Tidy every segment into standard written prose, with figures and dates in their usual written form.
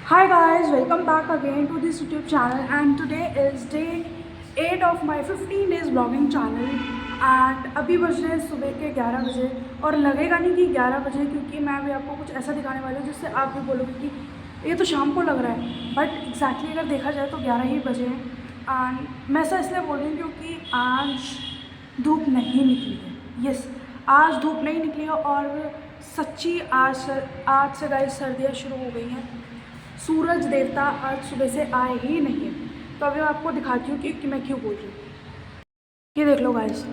Hi guys, welcome back again to this YouTube channel, and today is day 8 of my 15 days vlogging channel and अभी बज रहे हैं सुबह के 11 बजे। और लगेगा नहीं कि 11 बजे, क्योंकि मैं अभी आपको कुछ ऐसा दिखाने वाली हूँ जिससे आप भी बोलोगे कि ये तो शाम को लग रहा है, बट एग्जैक्टली अगर देखा जाए तो 11 ही बजे हैं। एंड मैं ऐसा इसलिए बोल रही हूँ क्योंकि आज धूप नहीं निकली है। यस, आज धूप नहीं निकली है और सच्ची आज से गाइस सर्दियाँ शुरू हो गई हैं। सूरज देवता आज सुबह से आए ही नहीं है। तो अभी मैं आपको दिखाती हूँ कि मैं क्यों बोल रही हूँ। ये देख लो गाइस,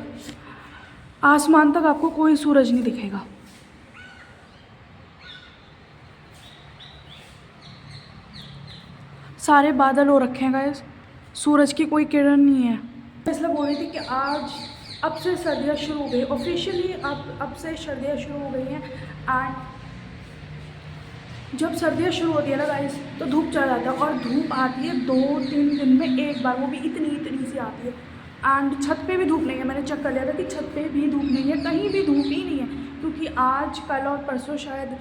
आसमान तक आपको कोई सूरज नहीं दिखेगा। सारे बादल हो रखे हैं गाइस, सूरज की कोई किरण नहीं है। इसलिए बोल रही थी कि आज अब से सर्दियाँ शुरू हो गई ऑफिशियली। अब से सर्दियाँ शुरू हो गई हैं। एंड जब सर्दियाँ शुरू होती है ना गाइस, तो धूप चला जाता है और धूप आती है 2-3 दिन में एक बार, वो भी इतनी सी आती है। एंड छत पे भी धूप नहीं है। मैंने चेक कर लिया था कि छत पे भी धूप नहीं है, कहीं भी धूप ही नहीं है, क्योंकि आज कल और परसों शायद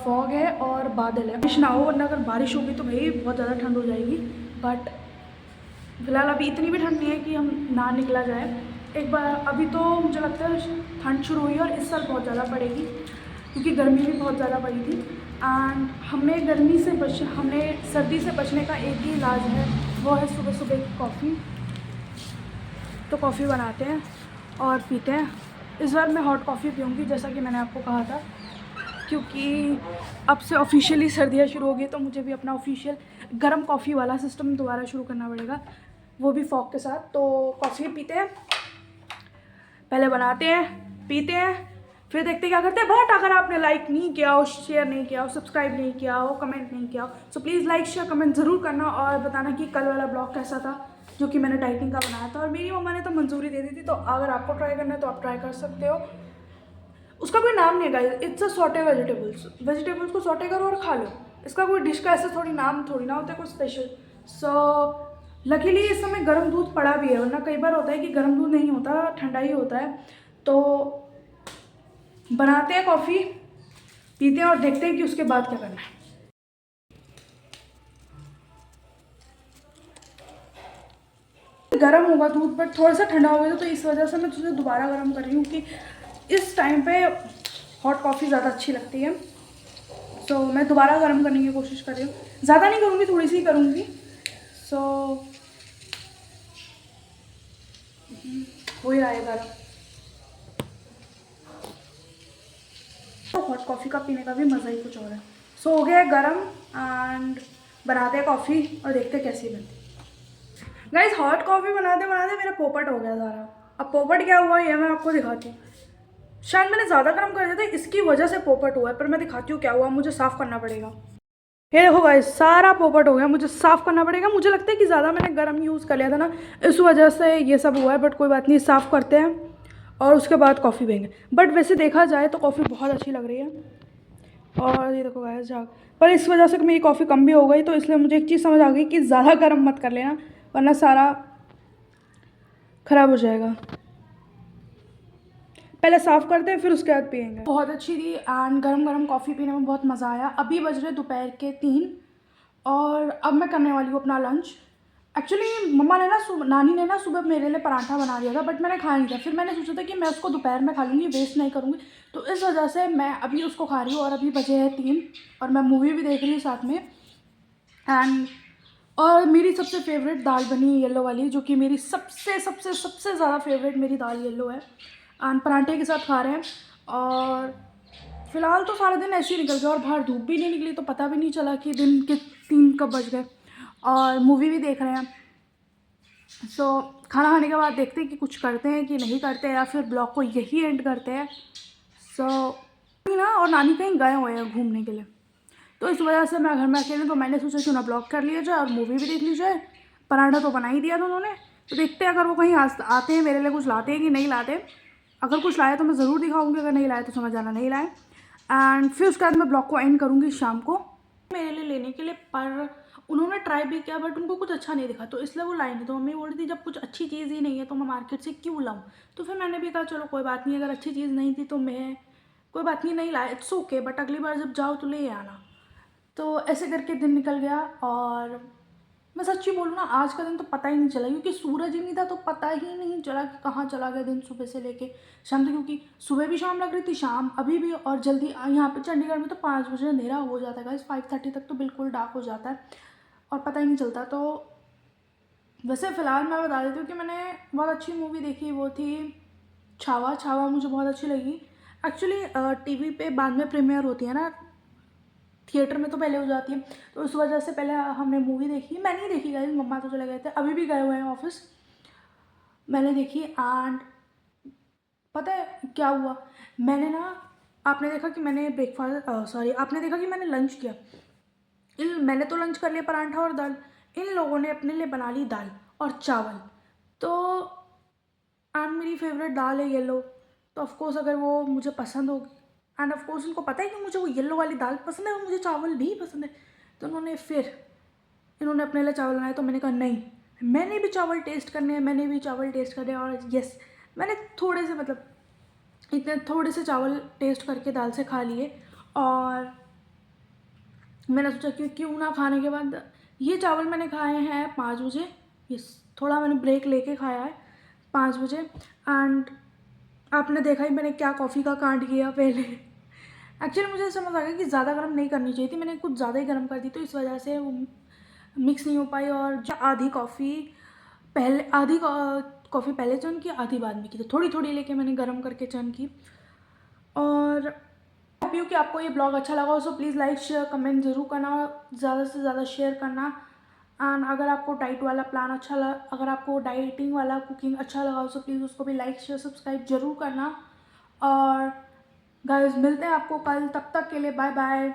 फॉग है और बादल है। बारिश ना हो, वरना अगर बारिश होगी तो भाई बहुत ज़्यादा ठंड हो जाएगी। बट फिलहाल अभी इतनी भी ठंड नहीं है कि हम ना निकला जाए। एक बार अभी तो मुझे लगता है ठंड शुरू हुई है और इस साल बहुत ज़्यादा पड़ेगी, क्योंकि गर्मी भी बहुत ज़्यादा पड़ी थी। एंड हमने सर्दी से बचने का एक ही इलाज है, वो है सुबह सुबह की कॉफ़ी। तो कॉफ़ी बनाते हैं और पीते हैं। इस बार मैं हॉट कॉफ़ी पीऊँगी, जैसा कि मैंने आपको कहा था, क्योंकि अब से ऑफिशियली सर्दियाँ शुरू हो गई, तो मुझे भी अपना ऑफिशियल गर्म कॉफ़ी वाला सिस्टम दोबारा शुरू करना पड़ेगा, वो भी फॉग के साथ। तो कॉफ़ी पीते हैं, पहले बनाते हैं, पीते हैं, फिर देखते क्या करते हैं। बट अगर आपने लाइक नहीं किया हो, शेयर नहीं किया हो, सब्सक्राइब नहीं किया हो, कमेंट नहीं किया हो, so please like share comment ज़रूर करना और बताना कि कल वाला ब्लॉग कैसा था, जो कि मैंने डाइटिंग का बनाया था। और मेरी मम्मा ने तो मंजूरी दे दी थी, तो अगर आपको ट्राई करना है तो आप ट्राई कर सकते हो। उसका कोई नाम नहीं है guys, it's a sauté vegetables को सॉटे करो और खा लो। इसका कोई डिश का ऐसा थोड़ी नाम थोड़ी ना होता है कुछ स्पेशल। सो लकीली इस समय गर्म दूध पड़ा भी है, वरना कई बार होता है कि गर्म दूध नहीं होता, ठंडा ही होता है। तो बनाते हैं कॉफ़ी, पीते हैं और देखते हैं कि उसके बाद क्या करना है। गर्म होगा दूध, बट थोड़ा सा ठंडा हो गया, तो इस वजह से मैं तुझे दोबारा गर्म कर रही हूँ कि इस टाइम पे हॉट कॉफ़ी ज़्यादा अच्छी लगती है। सो मैं दोबारा गर्म करने की कोशिश कर रही हूँ, ज़्यादा नहीं करूँगी, थोड़ी सी करूँगी। सो हो ही रहा है गर्म। तो हॉट कॉफ़ी का पीने का भी मज़ा ही कुछ और है। सो हो गया है गर्म, एंड बनाते हैं कॉफ़ी और देखते हैं कैसी बनती है। गाइस, हॉट कॉफ़ी बनाते बनाते मेरा पोपट हो गया सारा। अब पोपट क्या हुआ ये मैं आपको दिखाती हूँ। शायद मैंने ज़्यादा गर्म कर दिया था, इसकी वजह से पोपट हुआ है, पर मैं दिखाती हूँ क्या हुआ। मुझे साफ़ करना पड़ेगा। ये देखो गाइस, सारा पोपट हो गया, मुझे साफ़ करना पड़ेगा। मुझे लगता है कि ज़्यादा मैंने गर्म यूज़ कर लिया था ना, इस वजह से ये सब हुआ है। बट कोई बात नहीं, साफ़ करते हैं और उसके बाद कॉफ़ी पिएंगे। बट वैसे देखा जाए तो कॉफ़ी बहुत अच्छी लग रही है। और ये देखो गाइस झाग, पर इस वजह से मेरी कॉफ़ी कम भी हो गई, तो इसलिए मुझे एक चीज़ समझ आ गई कि ज़्यादा गर्म मत कर लेना, वरना सारा ख़राब हो जाएगा। पहले साफ़ करते हैं, फिर उसके बाद पियेंगे। बहुत अच्छी थी एंड गरम गरम कॉफ़ी पीने में बहुत मज़ा आया। अभी बज रहे दोपहर के 3 और अब मैं करने वाली हूँ अपना लंच। एक्चुअली मम्मा ने ना नानी ने ना सुबह मेरे लिए पराठा बना दिया था, बट मैंने खाया नहीं था। फिर मैंने सोचा था कि मैं उसको दोपहर में खा लूँगी, वेस्ट नहीं करूँगी, तो इस वजह से मैं अभी उसको खा रही हूँ। और अभी बजे हैं 3 और मैं मूवी भी देख रही हूँ साथ में। एंड और मेरी सबसे फेवरेट दाल बनी है येलो वाली, जो कि मेरी सबसे सबसे सबसे ज़्यादा फेवरेट मेरी दाल येलो है। एंड पराठे के साथ खा रहे हैं। और फिलहाल तो सारा दिन ऐसे ही निकल गया और बाहर धूप भी नहीं निकली, तो पता भी नहीं चला कि दिन के 3 कब बज गए। और मूवी भी देख रहे हैं। सो खाना खाने के बाद देखते हैं कि कुछ करते हैं कि नहीं करते, या फिर ब्लॉग को यही एंड करते हैं। सो ना, और नानी कहीं गए हुए हैं घूमने के लिए, तो इस वजह से मैं घर में अकेले, तो मैंने सोचा क्यों ना ब्लॉग कर लिया जाए और मूवी भी देख ली जाए। पराठा तो बना ही दिया था उन्होंने, तो देखते हैं अगर वो कहीं आते हैं मेरे लिए कुछ लाते हैं कि नहीं लाते। अगर कुछ लाए तो मैं ज़रूर दिखाऊंगी, अगर नहीं लाए तो समझ आना नहीं लाए। एंड फिर उसके बाद मैं ब्लॉग को एंड करूँगी शाम को मेरे लिए लेने के लिए। पर उन्होंने ट्राई भी किया, बट उनको कुछ अच्छा नहीं दिखा, तो इसलिए वो लाई नहीं। तो मम्मी बोल रही थी जब कुछ अच्छी चीज़ ही नहीं है तो मैं मार्केट से क्यों लाऊँ। तो फिर मैंने भी कहा चलो कोई बात नहीं, अगर अच्छी चीज़ नहीं थी तो मैं कोई बात नहीं, नहीं लाए, इट्स ओके, बट अगली बार जब जाओ तो ले आना। तो ऐसे करके दिन निकल गया। और मैं सच्ची बोलूँ ना, आज का दिन तो पता ही नहीं चला, क्योंकि सूरज ही नहीं था तो पता ही नहीं चला कि कहाँ चला गया दिन सुबह से लेके शाम तक। क्योंकि सुबह भी शाम लग रही थी, शाम अभी भी, और जल्दी यहाँ पे चंडीगढ़ में तो 5 बजे अंधेरा हो जाता है गाइस, 5:30 तक तो बिल्कुल डार्क हो जाता है और पता ही नहीं चलता। तो वैसे फ़िलहाल मैं बता देती हूँ कि मैंने बहुत अच्छी मूवी देखी, वो थी छावा। छावा मुझे बहुत अच्छी लगी। एक्चुअली टीवी पे बाद में प्रीमियर होती है ना, थिएटर में तो पहले हो जाती है, तो उस वजह से पहले हमने मूवी देखी। मैं नहीं देखी गाइस, मम्मा तो चले गए थे, अभी भी गए हुए हैं ऑफिस। मैंने देखी एंड पता है क्या हुआ, मैंने ना, आपने देखा कि मैंने ब्रेकफास्ट, सॉरी, आपने देखा कि मैंने लंच किया। मैंने तो लंच कर लिया परांठा और दाल, इन लोगों ने अपने लिए बना ली दाल और चावल। तो एंड मेरी फेवरेट दाल है येलो, तो ऑफकोर्स अगर वो मुझे पसंद होगी, एंड ऑफकोर्स उनको पता है कि मुझे वो येलो वाली दाल पसंद है और मुझे चावल भी पसंद है, तो इन्होंने अपने लिए चावल बनाए। तो मैंने कहा नहीं, मैंने भी चावल टेस्ट करने हैं, मैंने भी चावल टेस्ट करने हैं। और यस, मैंने थोड़े से, मतलब इतने थोड़े से चावल टेस्ट करके दाल से खा लिए। और मैंने सोचा कि क्यों ना खाने के बाद, ये चावल मैंने खाए हैं 5 बजे। यस, थोड़ा मैंने ब्रेक लेके खाया है 5 बजे। एंड आपने देखा ही मैंने क्या कॉफ़ी का कांड किया पहले। एक्चुअली मुझे समझ आ गया कि ज़्यादा गर्म नहीं करनी चाहिए थी, मैंने कुछ ज़्यादा ही गर्म कर दी, तो इस वजह से वो मिक्स नहीं हो पाई। और जो आधी कॉफ़ी पहले चर्न की, आधी बाद में की, तो थोड़ी थोड़ी लेके मैंने गर्म करके चर्न की। और होप यू कि आपको ये ब्लॉग अच्छा लगा हो, so please like share comment ज़रूर करना, ज़्यादा से ज़्यादा शेयर करना। एंड अगर आपको डाइट वाला प्लान अच्छा लगा, अगर आपको डाइटिंग वाला कुकिंग अच्छा लगा हो, सो प्लीज़ उसको भी लाइक शेयर सब्सक्राइब जरूर करना। और गाइस मिलते हैं आपको कल, तब तक के लिए बाय बाय।